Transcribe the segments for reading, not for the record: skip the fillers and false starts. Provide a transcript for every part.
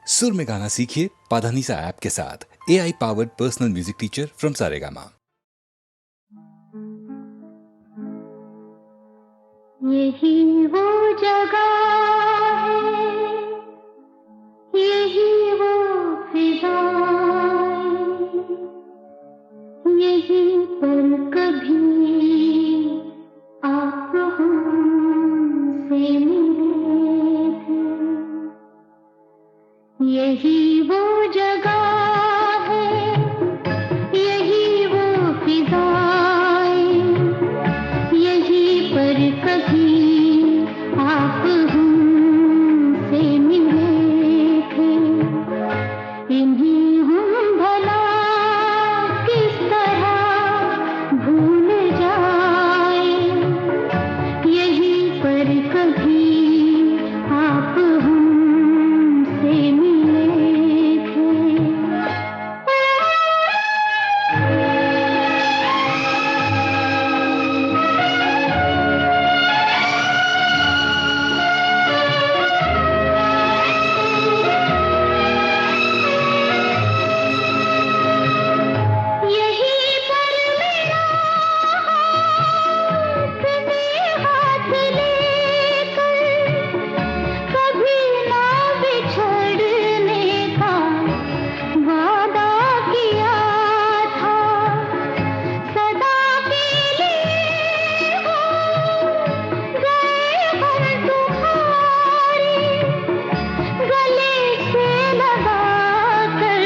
सुर में गाना सीखिए पाधानीसा ऐप के साथ। AI powered personal music teacher from Saregama. यही वो जगह है, यही वो फिजाएं, यही पर कभी आप हमसे मिले थे। यही वो जगह है, यही वो फिजाएं, यही पर कभी आप हमसे मिले थे। इन्हीं हम भला किस तरह भूल जाए, यही पर कभी आप हमसे मिले थे। यही पर मेरा हाथ लेकर कभी ना बिछड़ने का वादा किया था। सदा के लिए हो गए हम तुम्हारे, गले से लगा कर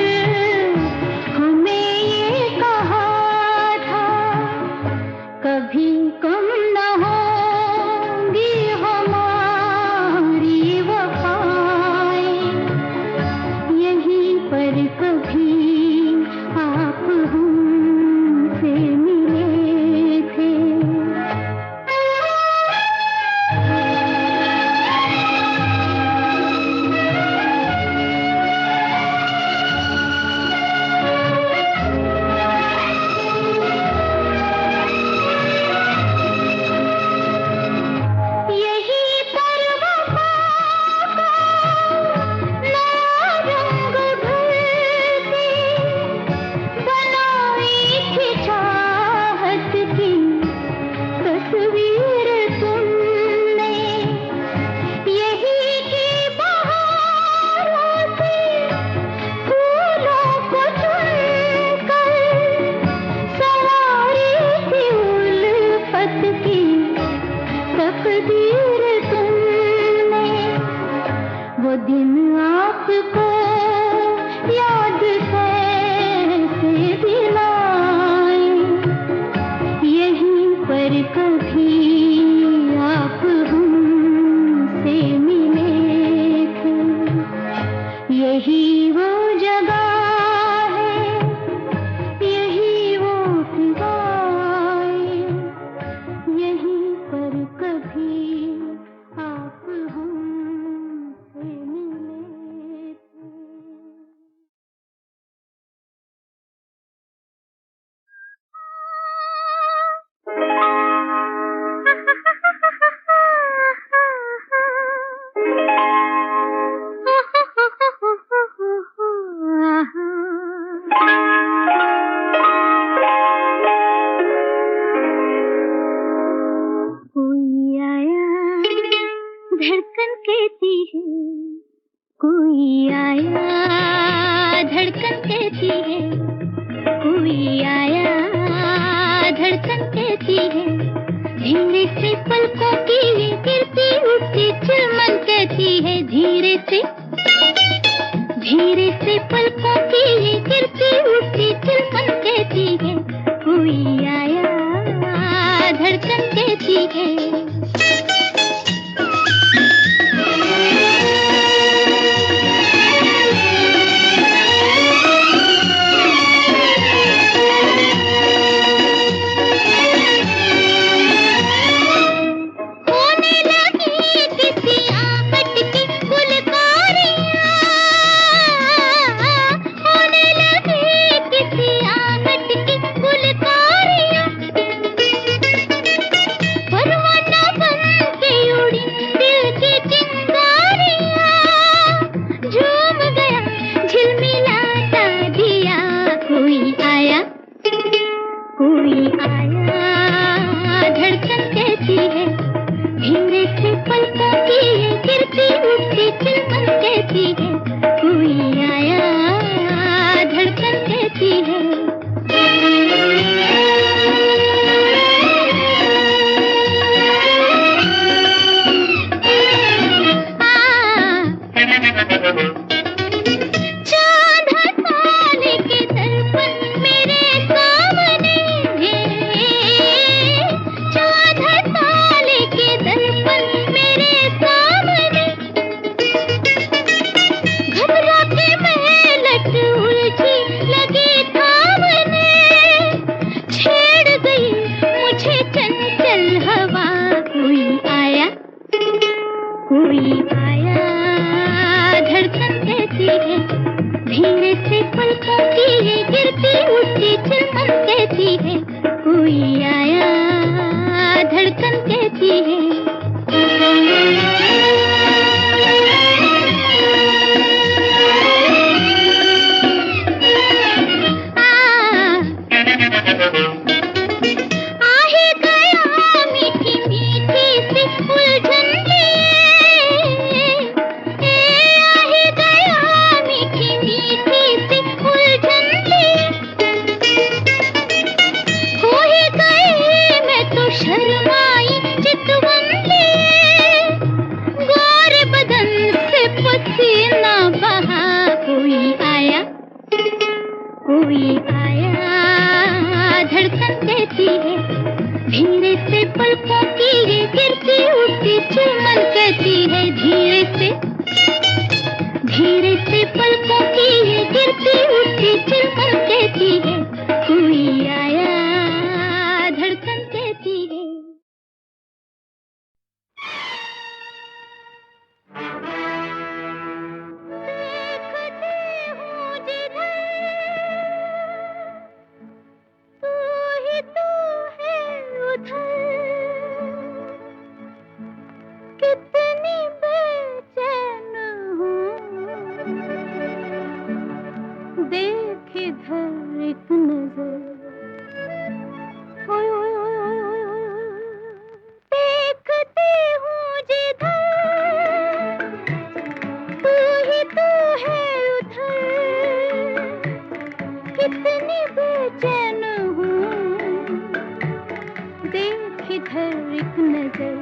हमें ये कहा था। कभी कम न होंगी हमारी वफाएं, यहीं पर कभी आप हमसे मिले थे। यही पर वफा का नया रंग भरती बनाई थी चाहत की तस्वीर तुमने। यही की बहारों से फूलों को चुनकर सवारी थी उल्फत की तकदीर तुमने। वो दिन आपको याद कैसे दिलाएं, यहीं पर कभी आप हमसे मिले थे। यही वो जगह है, यही वो फिजाएं, यहीं पर कभी आप हमसे मिले थे। कोई आया धड़कन कहती है, कोई आया धड़कन कहती है, कोई आया धड़कन कहती है। धीरे से पलकों की ये गिरती उठती चिलमन कहती है, धीरे से पलकों की ये गिरती उठती चिलमन कहती है। कोई आया धड़कन कहती है। होने लगी किसी आहट की गुलकारियाँ, होने लगी किसी आहट की गुलकारियाँ। परवाना कोई आया धड़कन कहती है, धीरे से पलकों की ये गिरती उठती चुमन कहती है, धीरे से पलकों की ये गिरती उठती चुमन कहती है, कोई आया धड़कन कहती है। कितनी बेचैन हूँ, देख इधर एक नजर, ओए ओए ओए ओए ओए ओए, देखती हूँ जिधर, तू ही तो है उधर, कितनी बेचैन हूँ, देख इधर एक नजर,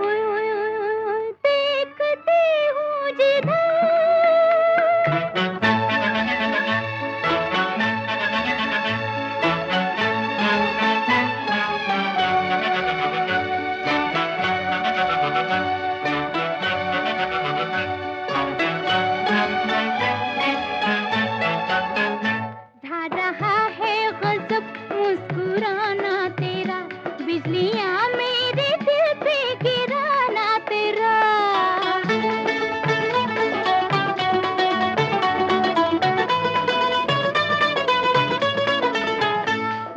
ओए ओए ओए ओए, देखती हूँ जिधर। ढा रहा है गजब मुस्कुराना तेरा, बिजलियां मेरे दिल पे गिराना तेरा,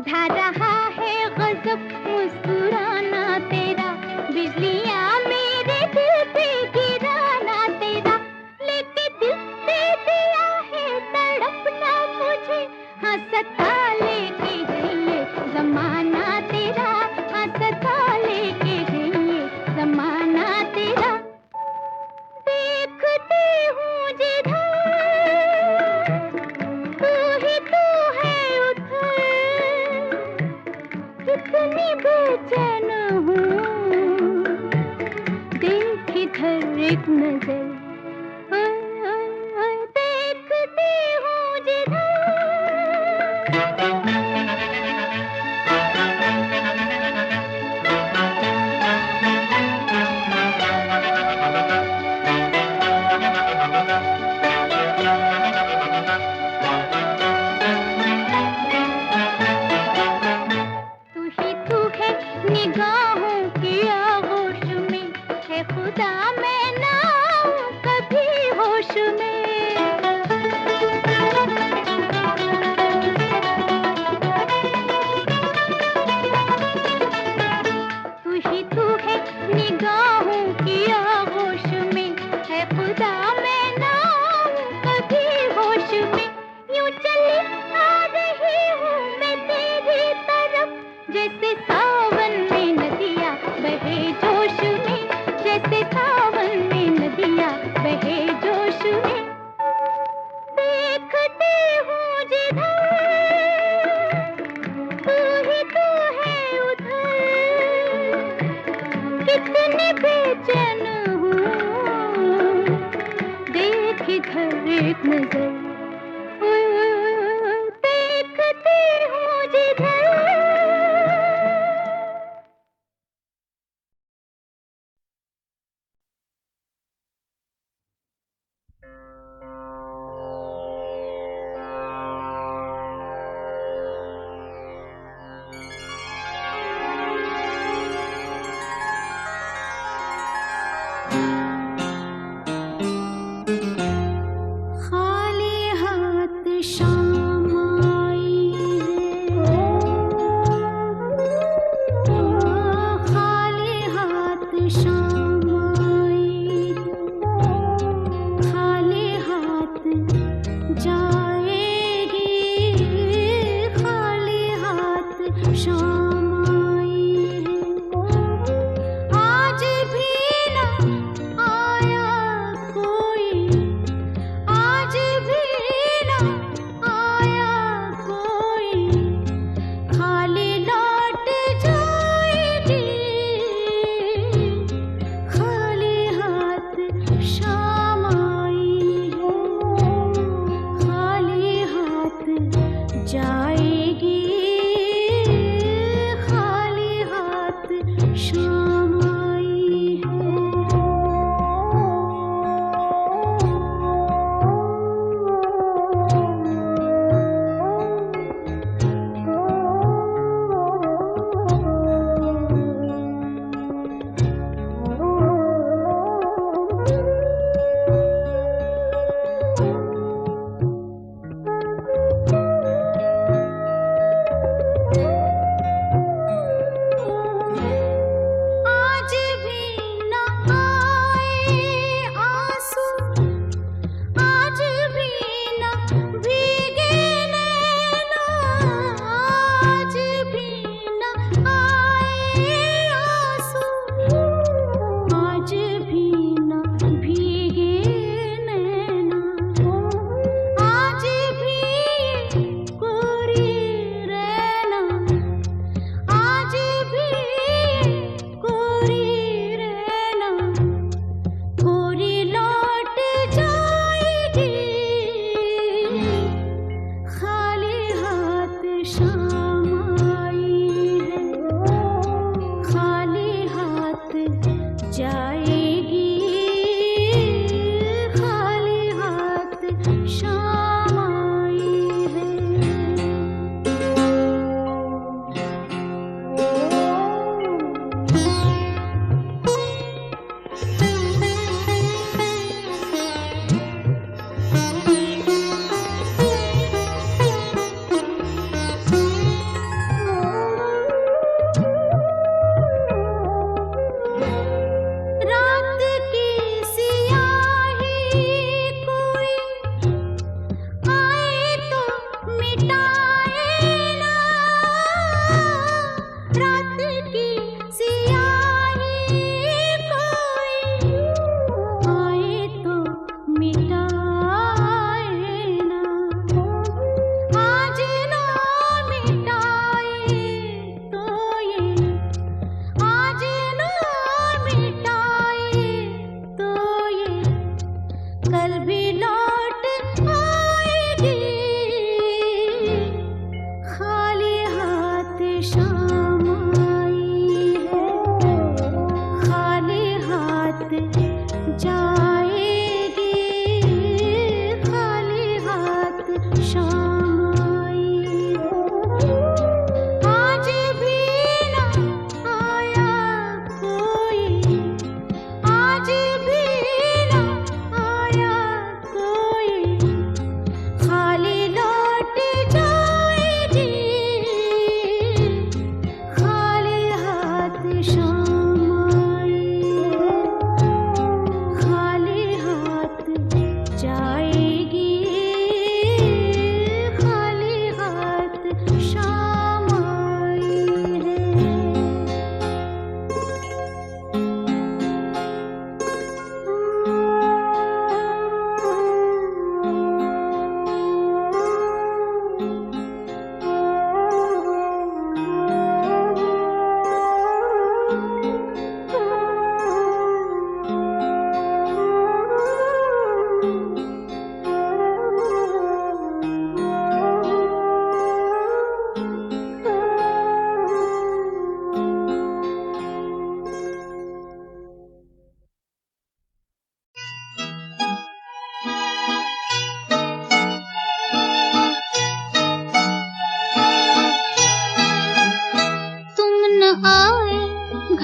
ढा रहा है गजब मुस्कुराना तेरा, बिजलियां मेरे दिल पे गिराना तेरा, लेके दिल दे दिया है तड़पना मुझे, हंसता लेके गई जमाना तेरा, हंसता लेके गई जमाना तेरा, देखती हूँ जिधर, तू ही तो है उधर, कितनी बेचैन हूँ, देख इधर एक नजर, ओए ओए ओए, देखती हूँ जिधर। तू है निगाहों की आगोश में, है खुदा मैं ना आऊं कभी होश में, तू है निगाहों की आगोश में, है खुदा मैं ना आऊं कभी होश में, यूं चली आ रही हूँ मैं तेरी तरफ, जैसे सावन में नदियाँ बहे जोश में, जैसे सावन में नदियाँ बहे जोश में, देखती हूँ जिधर, तू ही तो है उधर, कितनी बेचैन हूँ, देख इधर एक नजर, ओए ओए ओए ओए, देखती हूँ जिधर। खाली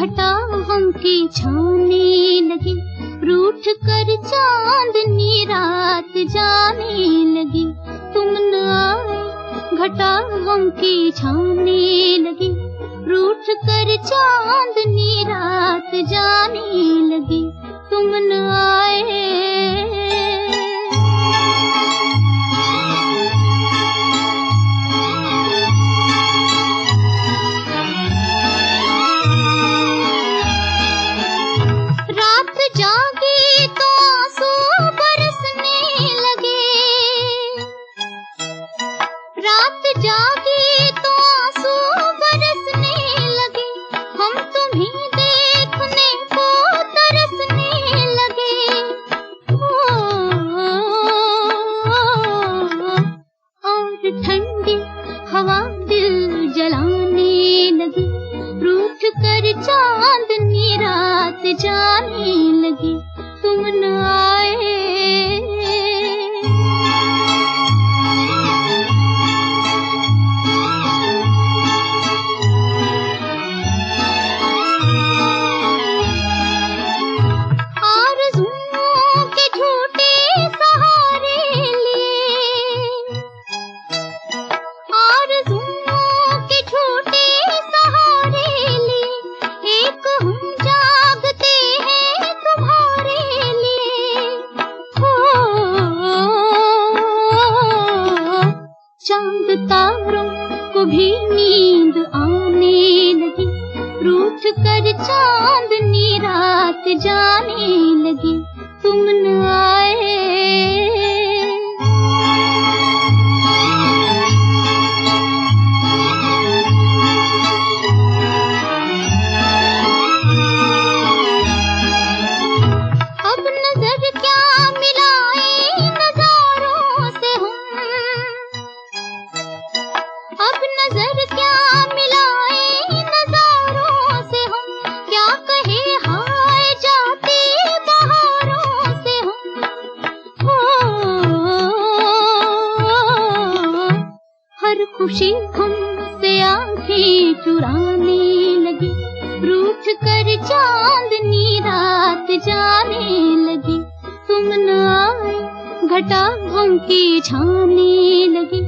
घटा गम की छाने लगी, रूठ कर चांदनी रात जाने लगी। तुम न आए घटा गम की छाने लगी, रूठ कर चांदनी रात जाने लगी। तुम न आए। ठंडी हवा दिल जलाने लगी, रूठ कर चांदनी रात जाने लगी। तुम न आए। चांद तारों को भी नींद आने लगी, रूठ कर चांदनी रात जाने लगी। तुम न आए। अब नजर क्या मिलाए नजारों से हम, अब नजर क्या मिलाए नजारों से हम, क्या कहे हाय जाते बहारों से हम। हर खुशी हमसे आंखें चुराने लगी, रूठ कर चांदनी रात जाने लगी। तुम न आए घटा गम की छाने लगी,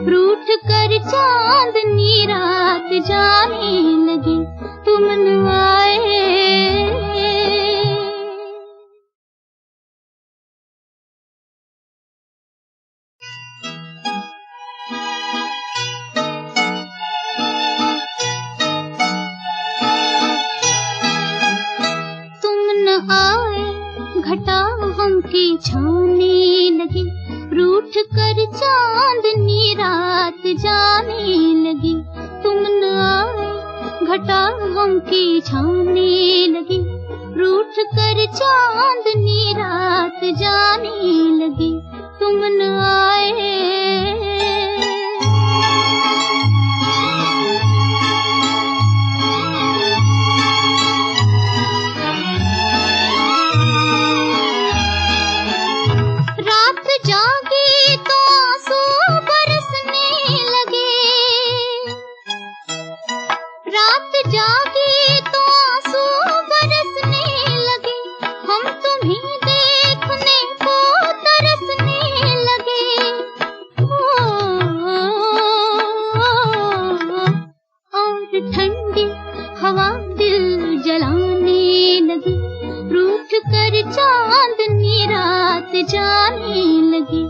रूठ कर चांदनी रात जाने लगी। तुम न आए। तुम न आए घटा गम की छाने लगी, रूठ कर चांदनी रात जाने लगी। तुम न आए घटा गम की छाने लगी, रूठ कर चांदनी रात जाने लगी। तुम न आए। जागी तो आंसू बरसने लगे, रात जागी तो आंसू बरसने लगे। हम तुम्हीं देखने को तरसने लगे। और ठंडी हवा दिल जलाने लगी, रूठ कर चांदनी रात जाने लगी।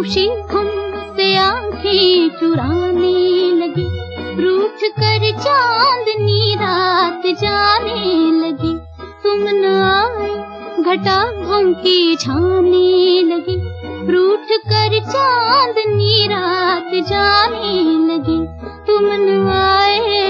खुशी हमसे आंखें चुराने लगी, रूठ कर चांदनी रात जाने लगी। तुम न आए घटा गम की छाने लगी, रूठ कर चांदनी रात जाने लगी। तुम न आए।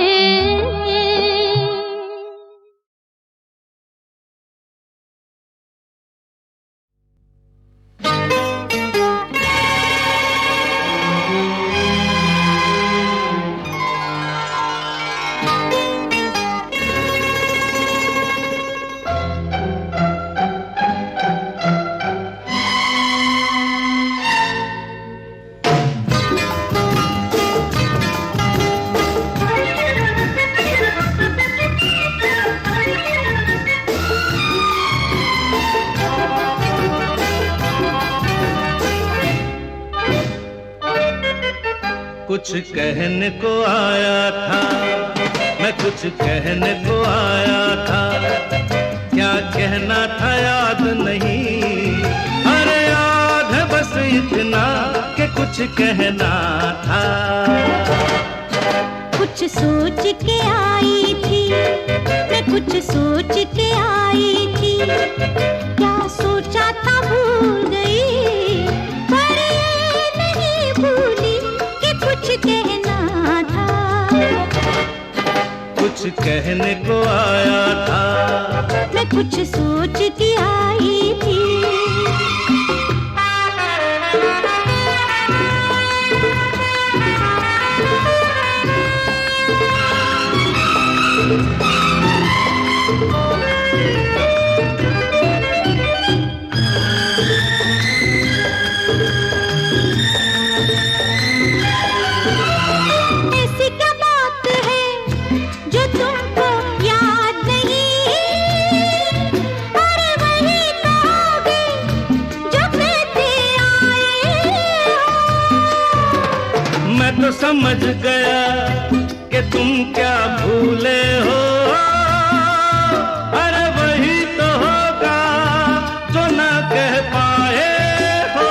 कुछ कहने को आया था, मैं कुछ कहने को आया था, क्या कहना था याद नहीं। अरे याद है बस इतना कि कुछ कहना था। कुछ सोच के आई थी, मैं कुछ सोच के आई थी, क्या सोचा था भूल गई, पर ये नहीं भूली कि कुछ कहना था। कुछ कहने को आया था, मैं कुछ सोच के आई थी। ऐसी क्या बात है जो तुमको याद नहीं, अरे वही कहोगे जो कहते आए हो। मैं तो समझ गया कि तुम क्या भूले हो। अरे वही तो होगा जो ना कह पाए हो।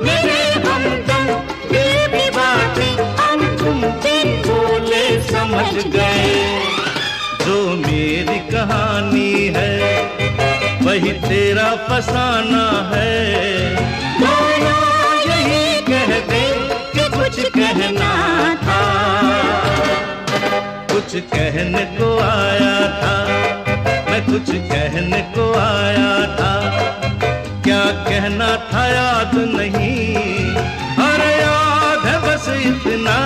मेरे हमदम दिल की बातें हम तुम बिन बोले समझ गए। जो मेरी कहानी है वही तेरा फसाना है। दोनों यही कह दे कि कुछ कहना था। कुछ कहने को आया था, मैं कुछ कहने को आया था, क्या कहना था याद नहीं। अरे याद है बस इतना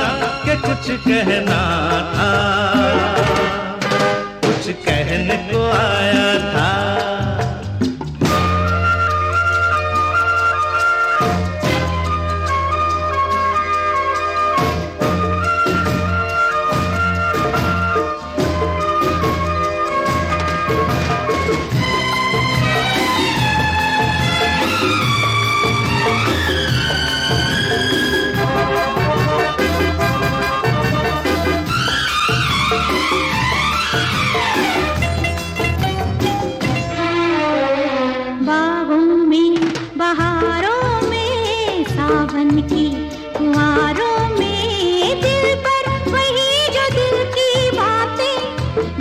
कि कुछ कहना था। कुछ कहने को आया था। की कुआरों में दिल पर वही जो दिल की बातें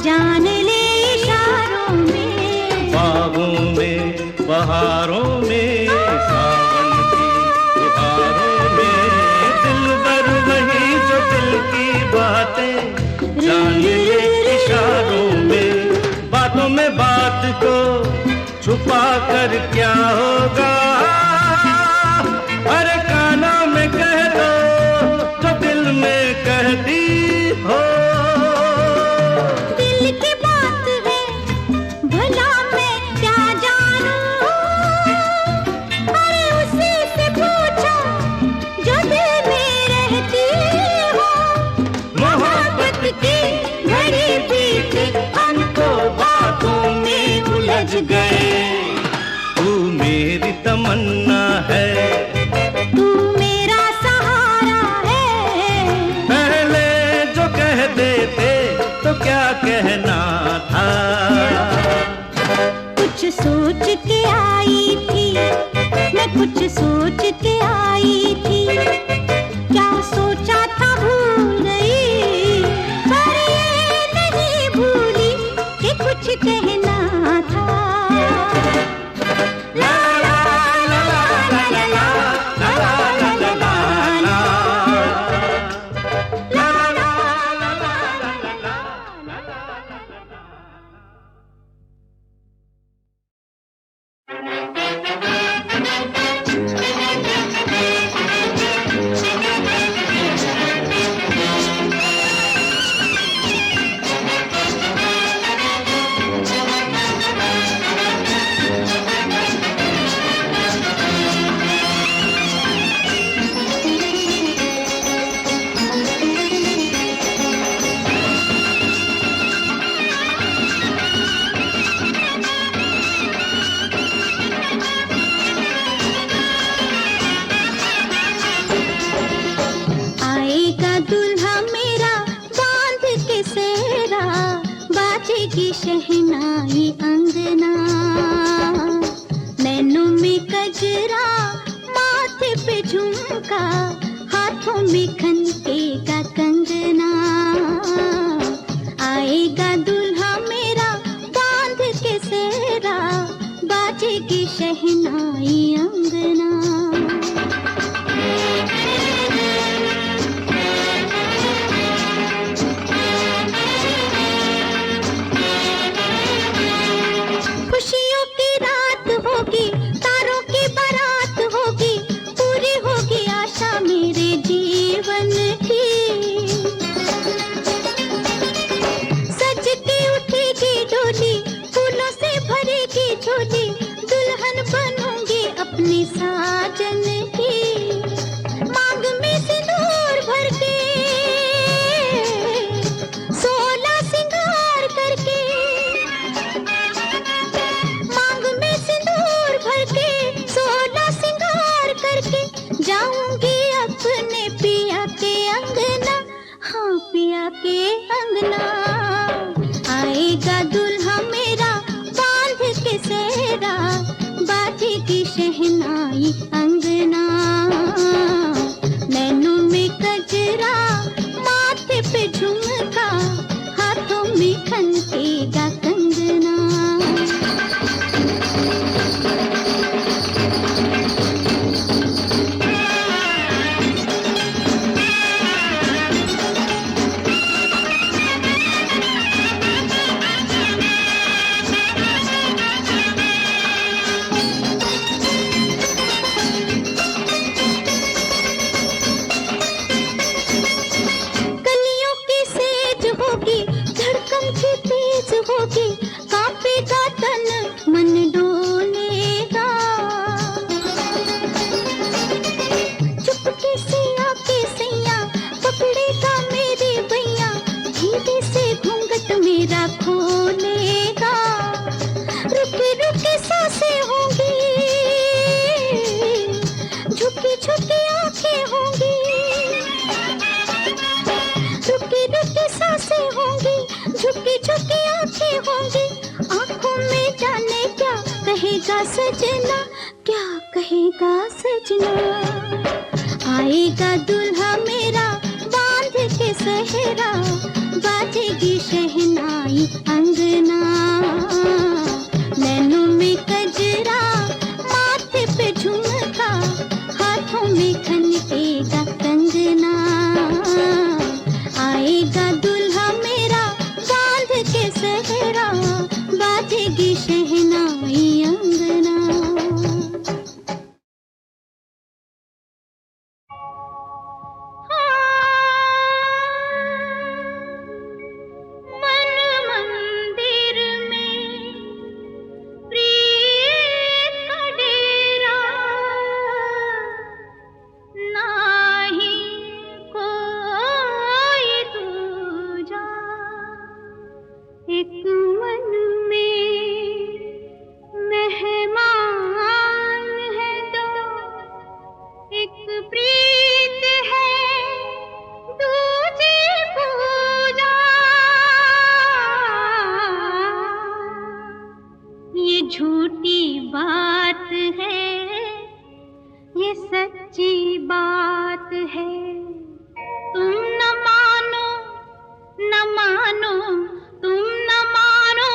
जान ले इशारों में। बागों में बहारों में सावन की बहारों में दिल पर वही जो दिल की बातें जान ले इशारों में। बातों में बात को छुपा कर क्या होगा। अरे कानों में कह दो जो दिल में कहती हो। दिल की बात है भला मैं क्या जानूं। अरे उसी से पूछो जो दिल में रहती हो। मोहब्बत की घड़ी बीते हम तो बातों में उलझ गए। तू मेरी तमन्ना है, तू मेरा सहारा है। पहले जो कह देते तो क्या कहना था। कुछ सोच के आई थी, मैं कुछ सोच के आई कुछ कहना था। ला ला ला ला ला ला ला ला ला ला ला ला। की शहनाई अंगना, नैनों में कजरा, माथे पे झुमका, हाथों में खनकेगा कंगना। आएगा दूल्हा मेरा बांध के सेहरा, बाजेगी शहनाई अंगना। खुशियों की रात होगी, तारों की बारात होगी, पूरी होगी आशा मेरे जीवन की। सज के उठेगी डोली, फूलों से भरेगी झोली, दुल्हन बनूंगी अपने साजन की। मांग में सिंदूर भर के, 16 सिंगार करके, जाऊंगी अपने पिया के अंगना, हाँ पिया के अंगना। आएगा दूल्हा मेरा बांध के सेहरा, बाजेगी शहनाई अंगना। नैनों में कजरा, माथे पे झुमका, हाथों में खनकेगा कंगना। होगी, कांपेगा तन मन डोलेगा। चुपके से आके सैया पकड़ेगा मेरी बैया, धीरे से घूंघट मेरा खोलेगा। रुकी रुकी सांसें होंगी, झुकी झुकी आंखें होंगी। रुकी रुकी सांसें होंगी, झुकी झुकी आंखें होंगी। आंखों में जाने क्या कहेगा सजना, क्या कहेगा सजना। आएगा दूल्हा मेरा बांध के सेहरा, बाजेगी शहनाई अंगना। नैनों में कजरा, माथे पे झुमका, हाथों में खनकेगा कंगना। आएगा दूल्हा मेरा बांध के सेहरा, बाजेगी शहनाई अंगना। मन मंदिर में प्रीत का डेरा, नाही कोई दूजा। एक मन में मेहमान है दो, एक प्रीत है दूजी पूजा। ये झूठी बात है, ये सच्ची बात है। तुम न मानो, तुम न मानो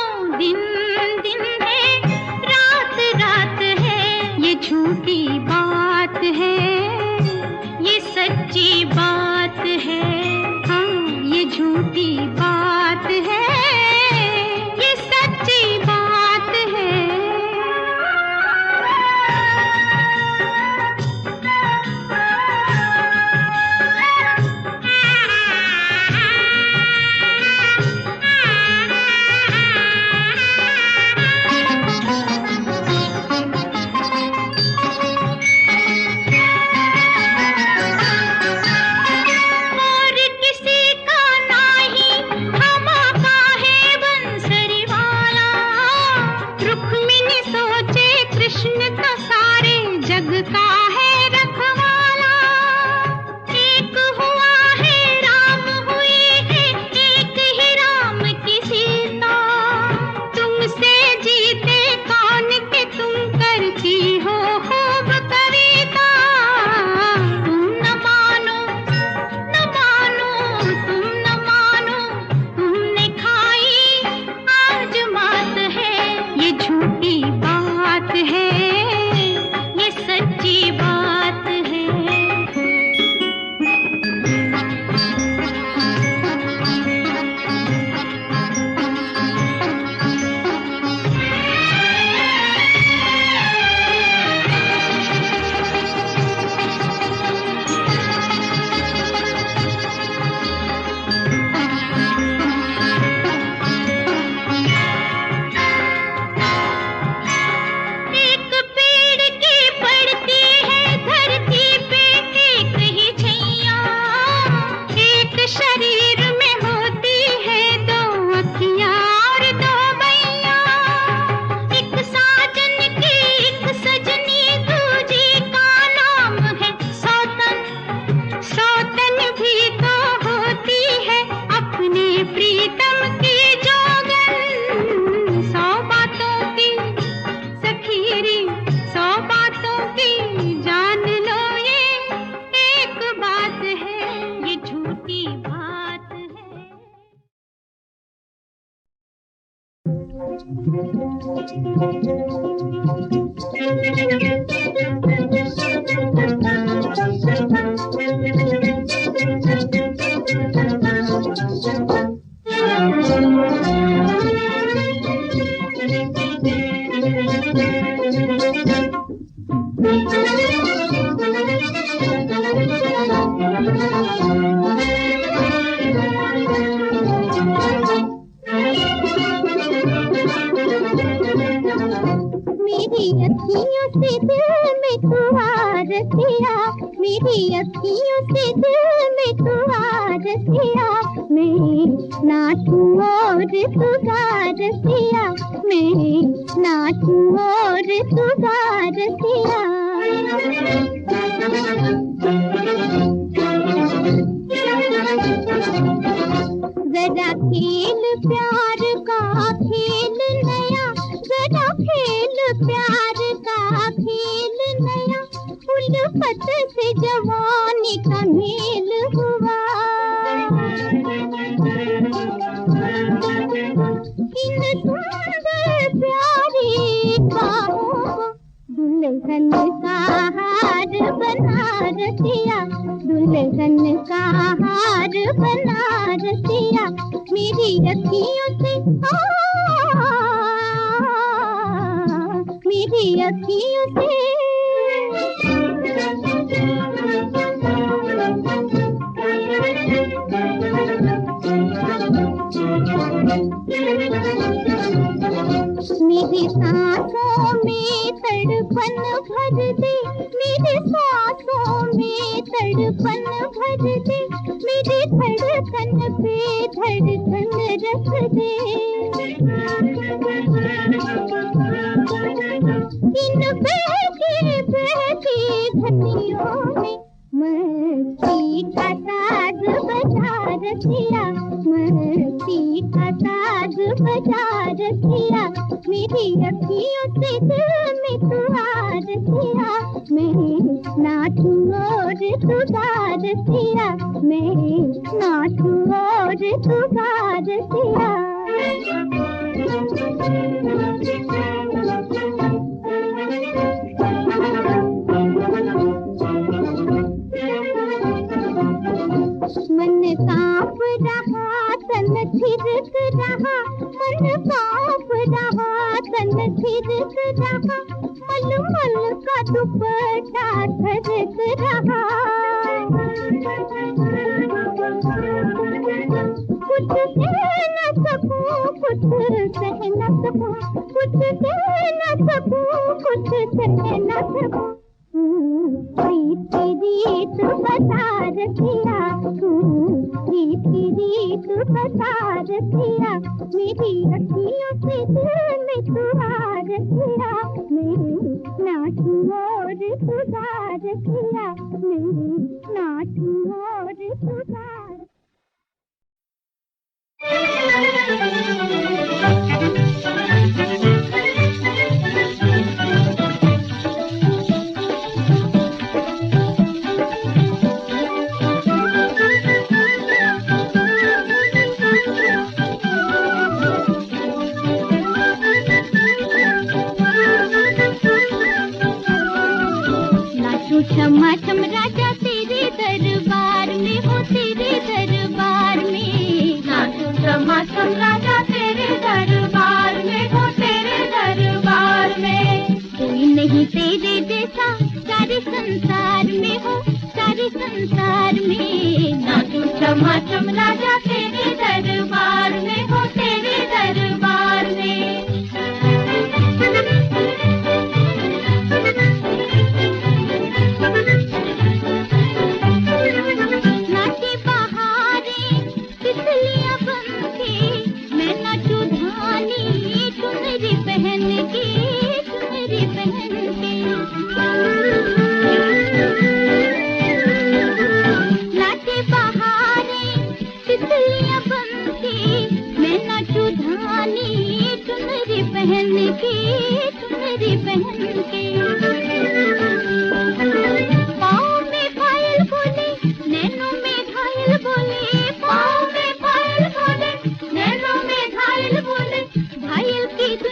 की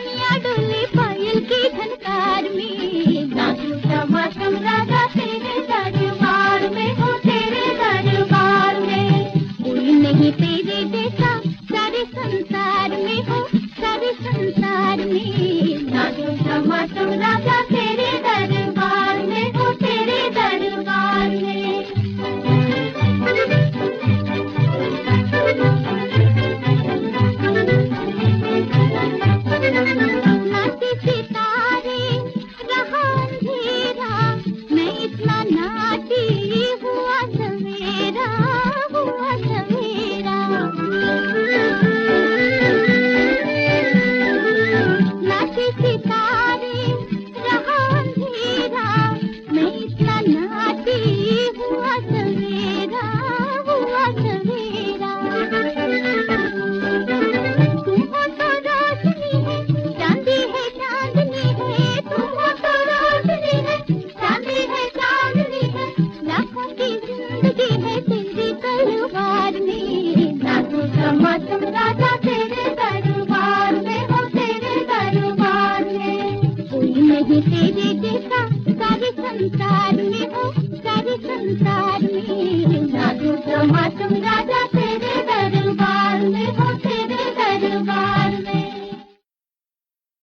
नहीं तेरे जैसा सारे संसार